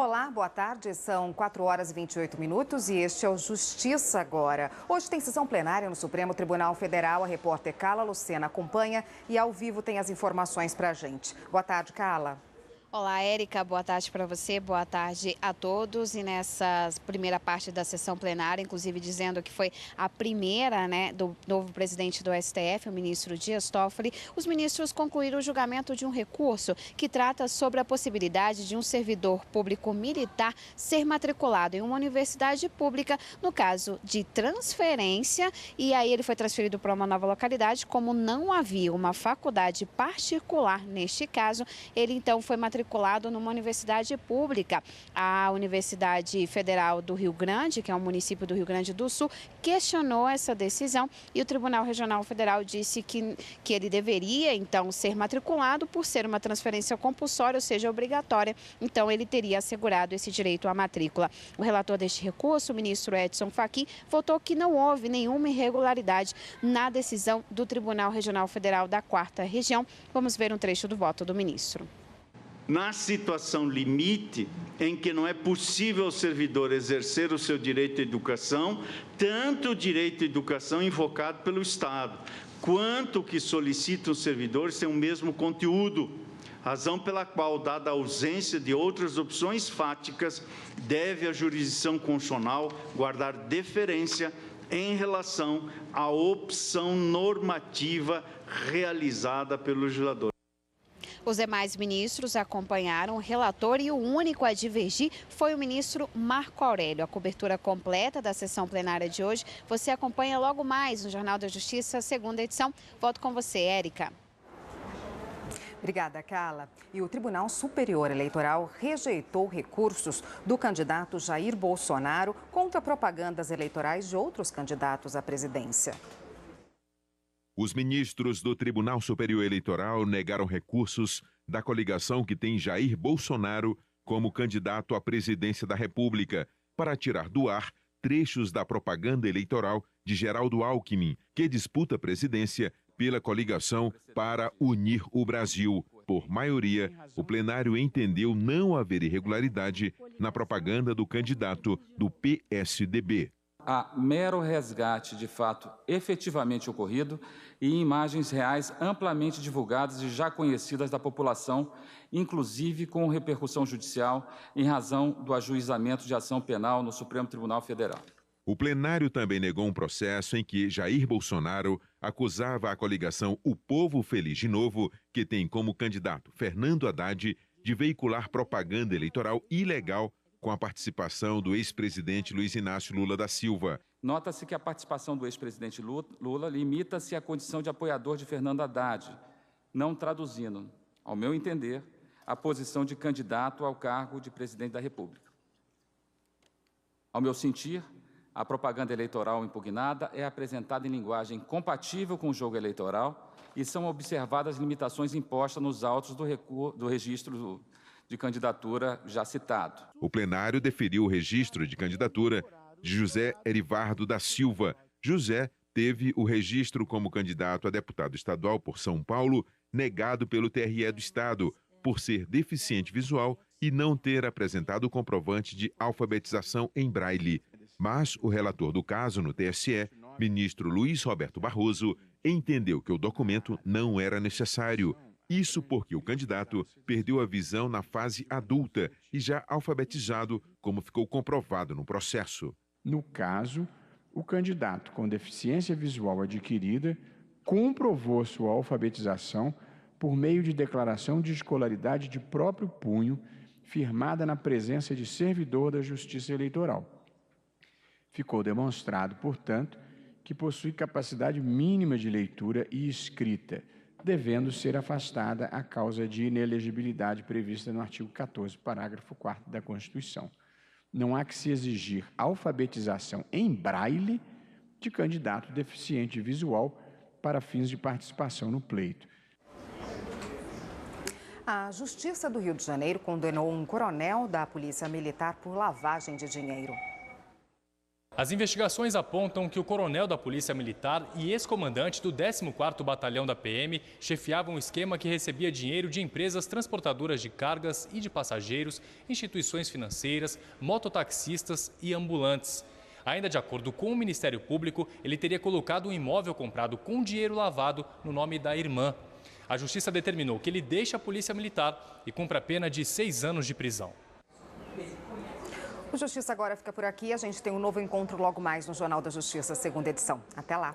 Olá, boa tarde. São 4 horas e 28 minutos e este é o Justiça Agora. Hoje tem sessão plenária no Supremo Tribunal Federal. A repórter Carla Lucena acompanha e ao vivo tem as informações para a gente. Boa tarde, Carla. Olá, Érica. Boa tarde para você, boa tarde a todos. E nessa primeira parte da sessão plenária, inclusive dizendo que foi a primeira, do novo presidente do STF, o ministro Dias Toffoli, os ministros concluíram o julgamento de um recurso que trata sobre a possibilidade de um servidor público militar ser matriculado em uma universidade pública no caso de transferência. E aí ele foi transferido para uma nova localidade. Como não havia uma faculdade particular neste caso, ele então foi matriculado numa universidade pública. A Universidade Federal do Rio Grande, que é um município do Rio Grande do Sul, questionou essa decisão e o Tribunal Regional Federal disse que ele deveria, então, ser matriculado por ser uma transferência compulsória, ou seja, obrigatória. Então, ele teria assegurado esse direito à matrícula. O relator deste recurso, o ministro Edson Fachin, votou que não houve nenhuma irregularidade na decisão do Tribunal Regional Federal da 4ª Região. Vamos ver um trecho do voto do ministro. Na situação limite, em que não é possível ao servidor exercer o seu direito à educação, tanto o direito à educação invocado pelo Estado, quanto o que solicitam os servidores têm o mesmo conteúdo, razão pela qual, dada a ausência de outras opções fáticas, deve a jurisdição constitucional guardar deferência em relação à opção normativa realizada pelo legislador. Os demais ministros acompanharam o relator e o único a divergir foi o ministro Marco Aurélio. A cobertura completa da sessão plenária de hoje você acompanha logo mais no Jornal da Justiça, segunda edição. Volto com você, Érica. Obrigada, Carla. E o Tribunal Superior Eleitoral rejeitou recursos do candidato Jair Bolsonaro contra propagandas eleitorais de outros candidatos à presidência. Os ministros do Tribunal Superior Eleitoral negaram recursos da coligação que tem Jair Bolsonaro como candidato à presidência da República para tirar do ar trechos da propaganda eleitoral de Geraldo Alckmin, que disputa a presidência pela coligação para unir o Brasil. Por maioria, o plenário entendeu não haver irregularidade na propaganda do candidato do PSDB. Há mero resgate de fato efetivamente ocorrido e imagens reais amplamente divulgadas e já conhecidas da população, inclusive com repercussão judicial em razão do ajuizamento de ação penal no Supremo Tribunal Federal. O plenário também negou um processo em que Jair Bolsonaro acusava a coligação O Povo Feliz de Novo, que tem como candidato Fernando Haddad, de veicular propaganda eleitoral ilegal com a participação do ex-presidente Luiz Inácio Lula da Silva. Nota-se que a participação do ex-presidente Lula limita-se à condição de apoiador de Fernando Haddad, não traduzindo, ao meu entender, a posição de candidato ao cargo de presidente da República. Ao meu sentir, a propaganda eleitoral impugnada é apresentada em linguagem compatível com o jogo eleitoral e são observadas limitações impostas nos autos do registro de candidatura já citado. O plenário deferiu o registro de candidatura de José Erivardo da Silva. José teve o registro como candidato a deputado estadual por São Paulo negado pelo TRE do Estado, por ser deficiente visual e não ter apresentado o comprovante de alfabetização em braille. Mas o relator do caso no TSE, ministro Luiz Roberto Barroso, entendeu que o documento não era necessário. Isso porque o candidato perdeu a visão na fase adulta e já alfabetizado, como ficou comprovado no processo. No caso, o candidato com deficiência visual adquirida comprovou sua alfabetização por meio de declaração de escolaridade de próprio punho, firmada na presença de servidor da Justiça Eleitoral. Ficou demonstrado, portanto, que possui capacidade mínima de leitura e escrita, devendo ser afastada a causa de inelegibilidade prevista no artigo 14, parágrafo 4º da Constituição. Não há que se exigir alfabetização em braille de candidato deficiente visual para fins de participação no pleito. A Justiça do Rio de Janeiro condenou um coronel da Polícia Militar por lavagem de dinheiro. As investigações apontam que o coronel da Polícia Militar e ex-comandante do 14º Batalhão da PM chefiavam um esquema que recebia dinheiro de empresas transportadoras de cargas e de passageiros, instituições financeiras, mototaxistas e ambulantes. Ainda de acordo com o Ministério Público, ele teria colocado um imóvel comprado com dinheiro lavado no nome da irmã. A Justiça determinou que ele deixe a Polícia Militar e cumpra a pena de 6 anos de prisão. O Justiça agora fica por aqui. A gente tem um novo encontro logo mais no Jornal da Justiça, segunda edição. Até lá.